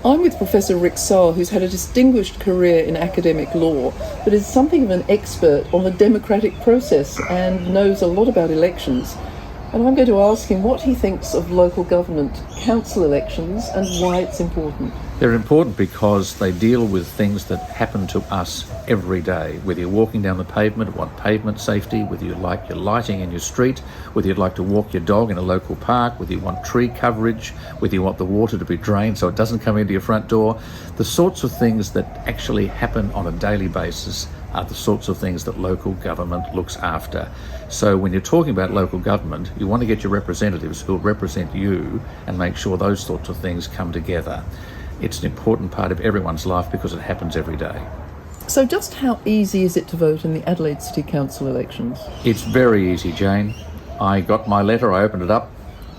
I'm with Professor Rick Sarre, who's had a distinguished career in academic law, but is something of an expert on the democratic process and knows a lot about elections. And I'm going to ask him what he thinks of local government council elections and why it's important. They're important because they deal with things that happen to us every day. Whether you're walking down the pavement, want pavement safety, whether you like your lighting in your street, whether you'd like to walk your dog in a local park, whether you want tree coverage, whether you want the water to be drained so it doesn't come into your front door, the sorts of things that actually happen on a daily basis are the sorts of things that local government looks after. So when you're talking about local government, you want to get your representatives who will represent you and make sure those sorts of things come together. It's an important part of everyone's life because it happens every day. So just how easy is it to vote in the Adelaide City Council elections? It's very easy, Jane. I got my letter, I opened it up,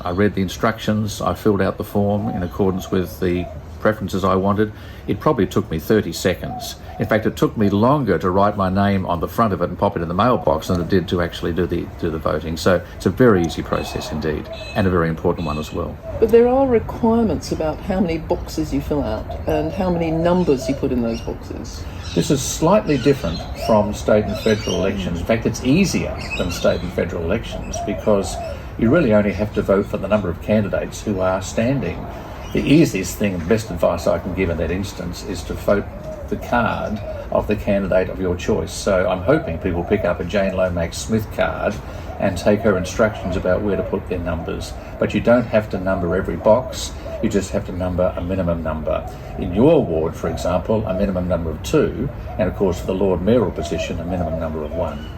I read the instructions, I filled out the form in accordance with the preferences I wanted. It probably took me 30 seconds. In fact, it took me longer to write my name on the front of it and pop it in the mailbox than it did to actually do the voting. So it's a very easy process indeed, and a very important one as well. But there are requirements about how many boxes you fill out and how many numbers you put in those boxes. This is slightly different from state and federal elections. In fact, it's easier than state and federal elections because you really only have to vote for the number of candidates who are standing. The easiest thing and best advice I can give in that instance is to vote the card of the candidate of your choice. So I'm hoping people pick up a Jane Lomax-Smith card and take her instructions about where to put their numbers. But you don't have to number every box, you just have to number a minimum number. In your ward, for example, a minimum number of 2, and of course for the Lord Mayoral position, a minimum number of 1.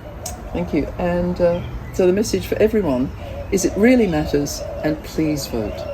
Thank you. And so the message for everyone is it really matters, and please vote.